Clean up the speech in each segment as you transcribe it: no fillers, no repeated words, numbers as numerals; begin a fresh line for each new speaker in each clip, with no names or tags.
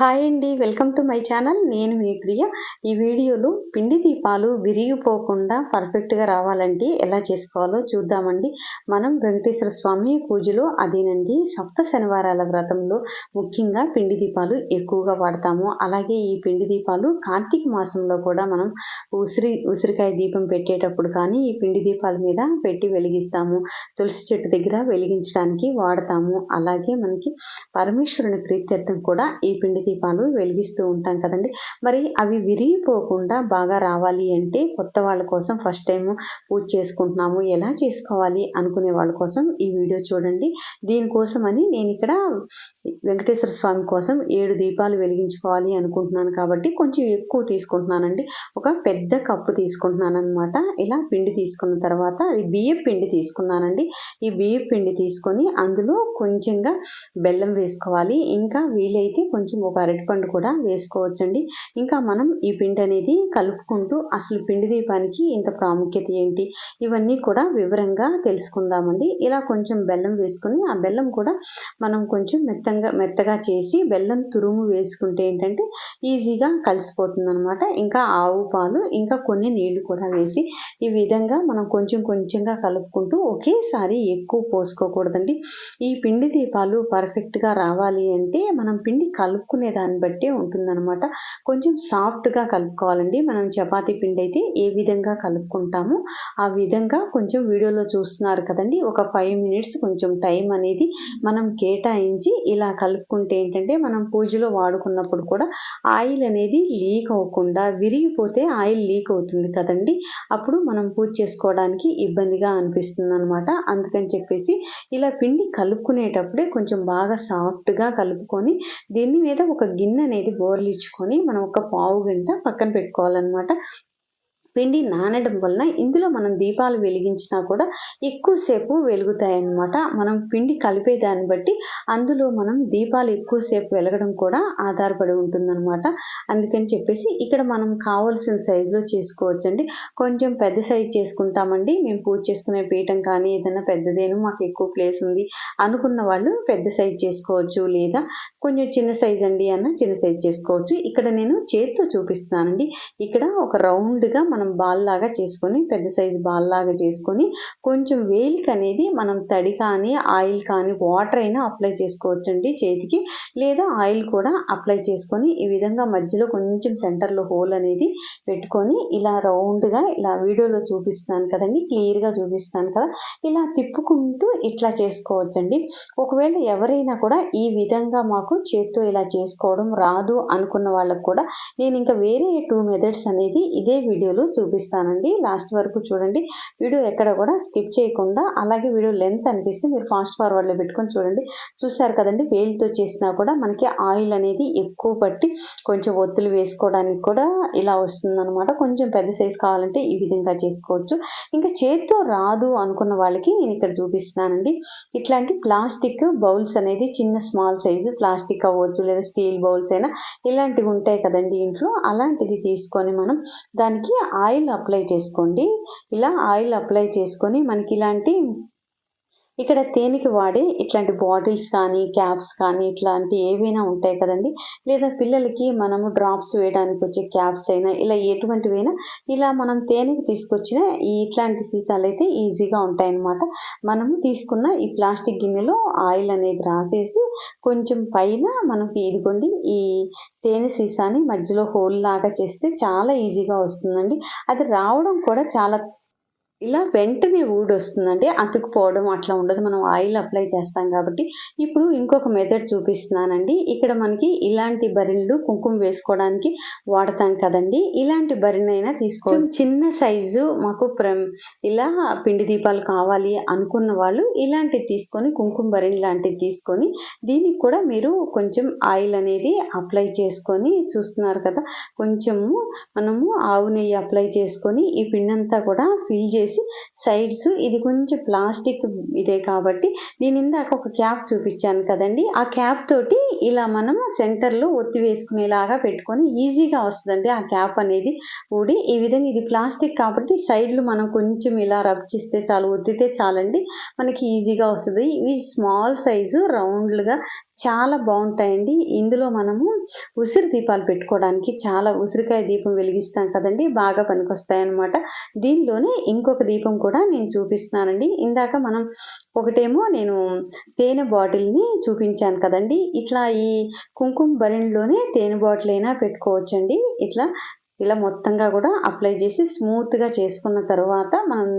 Hi అండి. Welcome to my channel. నేను మీ ప్రియ. ఈ వీడియోలో పిండి దీపాలు విరిగిపోకుండా పర్ఫెక్ట్‌గా రావాలంటే ఎలా చేసుకోవాలో చూద్దామండి. మనం వెంకటేశ్వర స్వామి పూజలో అదేనండి సప్త శనివారాల వ్రతంలో ముఖ్యంగా పిండి దీపాలు ఎక్కువగా వాడతాము. అలాగే ఈ పిండి దీపాలు కార్తీక మాసంలో కూడా మనం ఉసిరికాయ దీపం పెట్టేటప్పుడు కానీ ఈ పిండి దీపాల మీద పెట్టి వెలిగిస్తాము. తులసి చెట్టు దగ్గర వెలిగించడానికి వాడతాము. అలాగే మనకి పరమేశ్వరుని ప్రీత్యర్థం కూడా ఈ పిండి దీపాలు వెలిగిస్తూ ఉంటాం కదండి. మరి అవి విరిగిపోకుండా బాగా రావాలి అంటే కొత్త వాళ్ళ కోసం ఫస్ట్ టైం పూజ చేసుకుంటున్నాము, ఎలా చేసుకోవాలి అనుకునే వాళ్ళ కోసం ఈ వీడియో చూడండి. దీనికోసమని నేను ఇక్కడ వెంకటేశ్వర స్వామి కోసం 7 దీపాలు వెలిగించుకోవాలి అనుకుంటున్నాను కాబట్టి కొంచెం ఎక్కువ తీసుకుంటున్నానండి. ఒక పెద్ద కప్పు తీసుకుంటున్నాను అనమాట. ఇలా పిండి తీసుకున్న తర్వాత అది బియ్యం పిండి తీసుకున్నానండి. ఈ బియ్యం పిండి తీసుకొని అందులో కొంచెంగా బెల్లం వేసుకోవాలి. ఇంకా వీలైతే కొంచెం ఒక అరటిపండు కూడా వేసుకోవచ్చండి. ఇంకా మనం ఈ పిండి అనేది కలుపుకుంటూ అసలు పిండి దీపానికి ఇంత ప్రాముఖ్యత ఏంటి ఇవన్నీ కూడా వివరంగా తెలుసుకుందామండి. ఇలా కొంచెం బెల్లం వేసుకొని ఆ బెల్లం కూడా మనం కొంచెం మెత్తగా చేసి బెల్లం తురుము వేసుకుంటే ఏంటంటే ఈజీగా కలిసిపోతుంది అనమాట. ఇంకా ఆవు పాలు ఇంకా కొన్ని నీళ్లు కూడా వేసి ఈ విధంగా మనం కొంచెంగా కలుపుకుంటూ ఒకేసారి ఎక్కువ పోసుకోకూడదండి. ఈ పిండి దీపాలు పర్ఫెక్ట్గా రావాలి అంటే మనం పిండి కలుపుకునే దాన్ని బట్టే ఉంటుందన్నమాట. కొంచెం సాఫ్ట్గా కలుపుకోవాలండి. మనం చపాతీ పిండి అయితే ఏ విధంగా కలుపుకుంటామో ఆ విధంగా కొంచెం వీడియోలో చూస్తున్నారు కదండి. ఒక 5 మినిట్స్ కొంచెం టైం అనేది మనం కేటాయించి ఇలా కలుపుకుంటే ఏంటంటే మనం పూజలో వాడుకున్నప్పుడు కూడా ఆయిల్ అనేది లీక్ అవ్వకుండా, విరిగిపోతే ఆయిల్ లీక్ అవుతుంది కదండి. అప్పుడు మనం పూజ చేసుకోవడానికి ఇబ్బందిగా అనిపిస్తుంది అనమాట. అందుకని చెప్పేసి ఇలా పిండి కలుపుకునేటప్పుడే కొంచెం బాగా సాఫ్ట్గా కలుపుకొని దీని మీద ఒక గిన్నె అనేది బోర్లించుకొని మనం ఒక పావు గంట పక్కన పెట్టుకోవాలన్నమాట. పిండి నానడం వలన ఇందులో మనం దీపాలు వెలిగించినా కూడా ఎక్కువసేపు వెలుగుతాయన్నమాట. మనం పిండి కలిపే దాన్ని బట్టి అందులో మనం దీపాలు ఎక్కువసేపు వెలగడం కూడా ఆధారపడి ఉంటుందన్నమాట. అందుకని చెప్పేసి ఇక్కడ మనం కావాల్సిన సైజులో చేసుకోవచ్చండి. కొంచెం పెద్ద సైజు చేసుకుంటామండి. మేము పూజ చేసుకునే పీఠం కానీ ఏదైనా పెద్దదేను మాకు ఎక్కువ ప్లేస్ ఉంది అనుకున్న వాళ్ళు పెద్ద సైజు చేసుకోవచ్చు, లేదా కొంచెం చిన్న సైజు అండి అన్న చిన్న సైజు చేసుకోవచ్చు. ఇక్కడ నేను చేతితో చూపిస్తున్నానండి. ఇక్కడ ఒక రౌండ్గా మనం బాల్ లాగా చేసుకొని పెద్ద సైజు బాల్ లాగా చేసుకొని కొంచెం వేలికి అనేది మనం తడి కానీ ఆయిల్ కానీ వాటర్ అయినా అప్లై చేసుకోవచ్చండి చేతికి, లేదా ఆయిల్ కూడా అప్లై చేసుకొని ఈ విధంగా మధ్యలో కొంచెం సెంటర్లో హోల్ అనేది పెట్టుకొని ఇలా రౌండ్గా ఇలా వీడియోలో చూపిస్తున్నాను కదండి, క్లియర్గా చూపిస్తాను కదా, ఇలా తిప్పుకుంటూ ఇట్లా చేసుకోవచ్చండి. ఒకవేళ ఎవరైనా కూడా ఈ విధంగా మాకు చేత్తో ఇలా చేసుకోవడం రాదు అనుకున్న వాళ్ళకు కూడా నేను ఇంకా వేరే 2 మెథడ్స్ అనేది ఇదే వీడియోలో చూపిస్తానండి. లాస్ట్ వరకు చూడండి. వీడియో ఎక్కడ కూడా స్కిప్ చేయకుండా, అలాగే వీడియో లెంత్ అనిపిస్తే మీరు ఫాస్ట్ ఫార్వర్డ్లో పెట్టుకొని చూడండి. చూసారు కదండి, వేలితో చేసినా కూడా మనకి ఆయిల్ అనేది ఎక్కువ పట్టి కొంచెం ఒత్తులు వేసుకోవడానికి కూడా ఇలా వస్తుందన్నమాట. కొంచెం పెద్ద సైజు కావాలంటే ఈ విధంగా చేసుకోవచ్చు. ఇంకా చేతితో రాదు అనుకున్న వాళ్ళకి నేను ఇక్కడ చూపిస్తున్నానండి. ఇట్లాంటి ప్లాస్టిక్ బౌల్స్ అనేది చిన్న స్మాల్ సైజు ప్లాస్టిక్ అవ్వచ్చు, లేదా స్టీల్ బౌల్స్ అయినా ఇలాంటివి ఉంటాయి కదండి ఇంట్లో, అలాంటిది తీసుకొని మనం దానికి ఆయిల్ అప్లై చేసుకోండి. ఇలా ఆయిల్ అప్లై చేసుకొని మనకి ఇలాంటి ఇక్కడ తేనెకి వాడే ఇట్లాంటి బాటిల్స్ కానీ క్యాప్స్ కానీ ఇట్లాంటి ఏవైనా ఉంటాయి కదండి, లేదా పిల్లలకి మనము డ్రాప్స్ వేయడానికి వచ్చే క్యాప్స్ అయినా ఇలా ఎటువంటివైనా ఇలా మనం తేనెకి తీసుకొచ్చిన ఇట్లాంటి సీసాలు అయితే ఈజీగా ఉంటాయన్నమాట. మనము తీసుకున్న ఈ ప్లాస్టిక్ గిన్నెలో ఆయిల్ అనేది రాసేసి కొంచెం పైన మనకి ఇదిగోండి ఈ తేనె సీసాని మధ్యలో హోల్ లాగా చేస్తే చాలా ఈజీగా వస్తుందండి. అది రావడం కూడా చాలా ఇలా వెంటనే ఊడొస్తుందండి. అతుక్కుపోవడం అట్లా ఉండదు. మనం ఆయిల్ అప్లై చేస్తాం కాబట్టి. ఇప్పుడు ఇంకొక మెథడ్ చూపిస్తున్నానండి. ఇక్కడ మనకి ఇలాంటి బరిణలు కుంకుమ వేసుకోవడానికి వాడతాం కదండి. ఇలాంటి బరిణైనా తీసుకోవచ్చు. చిన్న సైజు మాకు ఇలా పిండి దీపాలు కావాలి అనుకున్న వాళ్ళు ఇలాంటివి తీసుకొని కుంకుమ బరిణి లాంటివి తీసుకొని దీనికి కూడా మీరు కొంచెం ఆయిల్ అనేది అప్లై చేసుకొని చూస్తున్నారు కదా, కొంచెము మనము ఆవు నెయ్యి అప్లై చేసుకొని ఈ పిండి అంతా కూడా ఫిల్ చేసి పెట్టేసి సైడ్స్ ఇది కొంచెం ప్లాస్టిక్ ఇదే కాబట్టి నేను ఇందాక ఒక క్యాప్ చూపించాను కదండి, ఆ క్యాప్ తోటి ఇలా మనము సెంటర్లో ఒత్తి వేసుకునేలాగా పెట్టుకొని ఈజీగా వస్తుందండి ఆ క్యాప్ అనేది ఊడి. ఈ విధంగా ఇది ప్లాస్టిక్ కాబట్టి సైడ్లు మనం కొంచెం ఇలా రబ్ చేస్తే చాలు, ఒత్తితే చాలండి, మనకి ఈజీగా వస్తుంది. ఇవి స్మాల్ సైజు రౌండ్లుగా చాలా బాగుంటాయండి. ఇందులో మనము ఉసిరి దీపాలు పెట్టుకోవడానికి చాలా ఉసిరికాయ దీపం వెలిగిస్తాం కదండి, బాగా పనికొస్తాయి అన్నమాట. దీనిలోనే ఇంకొక దీపం కూడా నేను చూపిస్తున్నానండి. ఇందాక మనం ఒకటేమో నేను తేనె బాటిల్ని చూపించాను కదండి, ఇట్లా ఈ కుంకుమ భరణిలోనే తేనె బాటిల్ అయినా పెట్టుకోవచ్చండి. ఇలా మొత్తంగా కూడా అప్లై చేసి స్మూత్గా చేసుకున్న తర్వాత మనం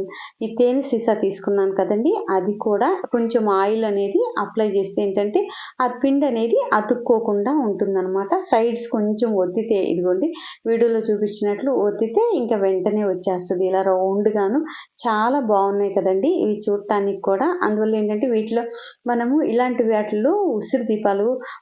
ఈ తేనె సీసా తీసుకున్నాను కదండి, అది కూడా కొంచెం ఆయిల్ అనేది అప్లై చేస్తే ఏంటంటే ఆ పిండి అనేది అతుక్కోకుండా ఉంటుందన్నమాట. సైడ్స్ కొంచెం ఒత్తితే, ఇదిగోండి వీడియోలో చూపించినట్లు ఒత్తితే ఇంకా వెంటనే వచ్చేస్తుంది ఇలా రౌండ్గాను. చాలా బాగున్నాయి కదండి ఇవి చూడటానికి కూడా. అందువల్ల ఏంటంటే వీటిలో మనము ఇలాంటి వాటిల్లో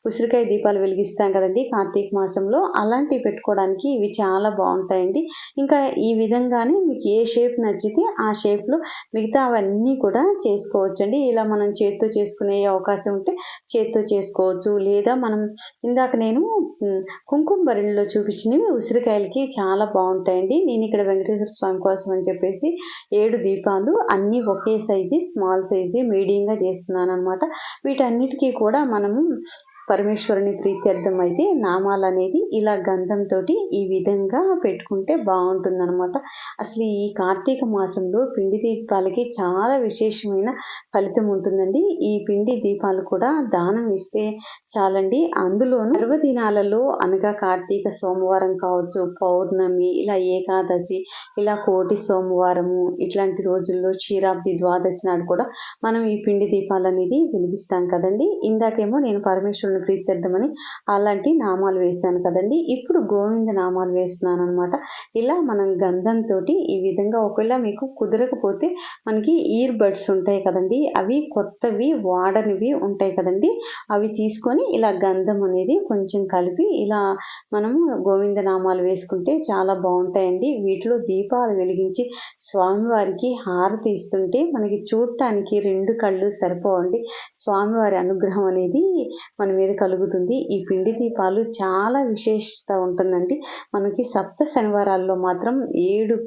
ఉసిరికాయ దీపాలు వెలిగిస్తాం కదండి కార్తీక మాసంలో, అలాంటివి పెట్టుకోవడానికి ఇవి చాలా బాగుంటాయండి. ఇంకా ఈ విధంగానే మీకు ఏ షేప్ నచ్చితే ఆ షేప్లో మిగతా అవన్నీ కూడా చేసుకోవచ్చండి. ఇలా మనం చేత్తో చేసుకునే అవకాశం ఉంటే చేత్తో చేసుకోవచ్చు, లేదా మనం ఇందాక నేను కుంకుమ భరణిలో చూపించినవి ఉసిరికాయలకి చాలా బాగుంటాయండి. నేను ఇక్కడ వెంకటేశ్వర స్వామి కోసం అని చెప్పేసి 7 దీపాలు అన్నీ ఒకే సైజు, స్మాల్ సైజు మీడియంగా చేస్తున్నాను అనమాట. వీటన్నిటికీ కూడా మనము పరమేశ్వరుని ప్రీత్యర్థం అయితే నామాలు అనేది ఇలా గంధంతో ఈ విధంగా పెట్టుకుంటే బాగుంటుందన్నమాట. అసలు ఈ కార్తీక మాసంలో పిండి దీపాలకి చాలా విశేషమైన ఫలితం ఉంటుందండి. ఈ పిండి దీపాలు కూడా దానం ఇస్తే చాలండి. అందులోనూ పర్వదినాలలో అనగా కార్తీక సోమవారం కావచ్చు, పౌర్ణమి, ఇలా ఏకాదశి, ఇలా కోటి సోమవారము, ఇట్లాంటి రోజుల్లో క్షీరాబ్ది ద్వాదశి నాడు కూడా మనం ఈ పిండి దీపాలు అనేది వెలిగిస్తాం కదండి. ఇందాకేమో నేను పరమేశ్వరుని ప్రీత్యర్థమని అలాంటి నామాలు వేశాను కదండి, ఇప్పుడు గోవింద నామాలు వేస్తున్నాను అనమాట. ఇలా మనం గంధంతో ఈ విధంగా, ఒకవేళ మీకు కుదరకపోతే మనకి ఇయర్ బడ్స్ ఉంటాయి కదండి, అవి కొత్తవి వాడనివి ఉంటాయి కదండి, అవి తీసుకొని ఇలా గంధం అనేది కొంచెం కలిపి ఇలా మనము గోవింద నామాలు వేసుకుంటే చాలా బాగుంటాయండి. వీటిలో దీపాలు వెలిగించి స్వామివారికి హారతి ఇస్తుంటే మనకి చూడటానికి 2 కళ్ళు సరిపోవండి. స్వామివారి అనుగ్రహం అనేది మన మీద కలుగుతుంది. ఈ పిండి దీపాలు చాలా విశేషత ఉంటుందండి. మనకి సప్త శనివారాల్లో మాత్రం 7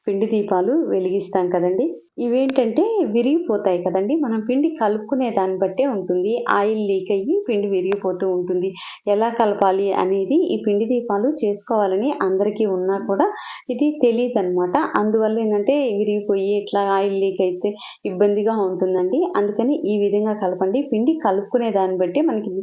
పిండి దీపాలు వెలిగిస్తాం కదండి. ఇవేంటంటే విరిగిపోతాయి కదండి, మనం పిండి కలుపుకునే దాన్ని బట్టే ఉంటుంది. ఆయిల్ లీక్ అయ్యి పిండి విరిగిపోతూ ఉంటుంది. ఎలా కలపాలి అనేది ఈ పిండి దీపాలు చేసుకోవాలని అందరికీ ఉన్నా కూడా ఇది తెలియదు అనమాట. అందువల్ల ఏంటంటే విరిగిపోయి ఇట్లా ఆయిల్ లీక్ అయితే ఇబ్బందిగా ఉంటుందండి. అందుకని ఈ విధంగా కలపండి. పిండి కలుపుకునే దాన్ని బట్టి మనకి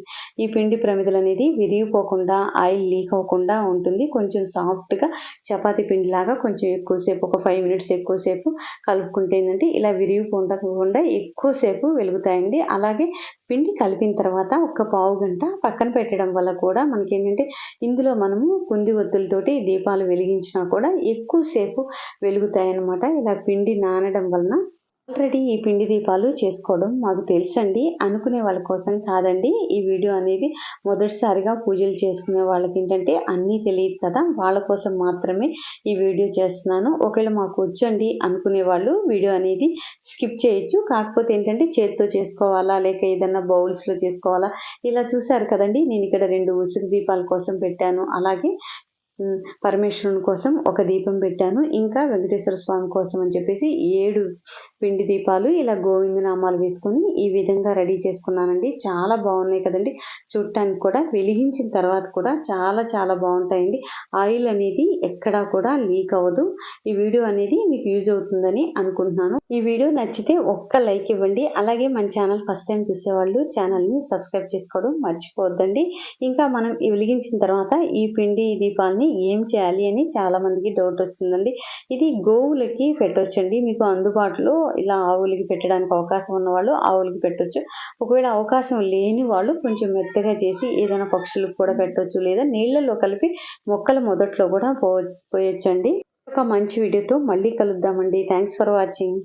ఈ పిండి ప్రమిదలు అనేది విరిగిపోకుండా, ఆయిల్ లీక్ అవ్వకుండా ఉంటుంది. కొంచెం సాఫ్ట్గా చపాతీ పిండిలాగా కొంచెం ఎక్కువసేపు, ఒక 5 మినిట్స్ ఎక్కువసేపు కలుపుకుంటే ఏంటంటే ఇలా విరిగిపోకుండా ఎక్కువసేపు వెలుగుతాయండి. అలాగే పిండి కలిపిన తర్వాత ఒక పావు గంట పక్కన పెట్టడం వల్ల కూడా మనకి ఏంటంటే ఇందులో మనము కుంది ఒత్తులతోటి దీపాలు వెలిగించినా కూడా ఎక్కువసేపు వెలుగుతాయి అన్నమాట. ఇలా పిండి నానడం వలన ఆల్రెడీ ఈ పిండి దీపాలు చేసుకోవడం మాకు తెలుసండి, అనుకునే వాళ్ళ కోసం కాదండి. ఈ వీడియో అనేది మొదటిసారిగా పూజలు చేసుకునే వాళ్ళకి ఏంటంటే అన్నీ తెలియదు కదా, వాళ్ళ కోసం మాత్రమే ఈ వీడియో చేస్తున్నాను. ఒకవేళ మాకు వచ్చండి అనుకునే వాళ్ళు వీడియో అనేది స్కిప్ చేయొచ్చు. కాకపోతే ఏంటంటే చేతితో చేసుకోవాలా లేక ఏదైనా బౌల్స్లో చేసుకోవాలా, ఇలా చూసారు కదండి. నేను ఇక్కడ 2 ఉసిరి దీపాల కోసం పెట్టాను, అలాగే పరమేశ్వరుని కోసం ఒక దీపం పెట్టాను, ఇంకా వెంకటేశ్వర స్వామి కోసం అని చెప్పేసి 7 పిండి దీపాలు ఇలా గోవింద నామాలు వేసుకొని ఈ విధంగా రెడీ చేసుకున్నానండి. చాలా బాగున్నాయి కదండి, చూడటానికి కూడా వెలిగించిన తర్వాత కూడా చాలా చాలా బాగుంటాయండి. ఆయిల్ అనేది ఎక్కడా కూడా లీక్ అవ్వదు. ఈ వీడియో అనేది మీకు యూజ్ అవుతుందని అనుకుంటున్నాను. ఈ వీడియో నచ్చితే ఒక్క లైక్ ఇవ్వండి. అలాగే మన ఛానల్ ఫస్ట్ టైం చూసేవాళ్ళు ఛానల్ని సబ్స్క్రైబ్ చేసుకోవడం మర్చిపోవద్దండి. ఇంకా మనం వెలిగించిన తర్వాత ఈ పిండి దీపాలని ఏం చేయాలి అని చాలా మందికి డౌట్ వస్తుందండి. ఇది గోవులకి పెట్టొచ్చండి. మీకు అందుబాటులో ఇలా ఆవులకి పెట్టడానికి అవకాశం ఉన్న వాళ్ళు ఆవులకి పెట్టొచ్చు. ఒకవేళ అవకాశం లేని వాళ్ళు కొంచెం మెత్తగా చేసి ఏదైనా పక్షులకు కూడా పెట్టొచ్చు, లేదా నీళ్ళలో కలిపి మొక్కల మొదట్లో కూడా పోయొచ్చండి. ఒక మంచి వీడియోతో మళ్ళీ కలుద్దామండి. Thanks for watching.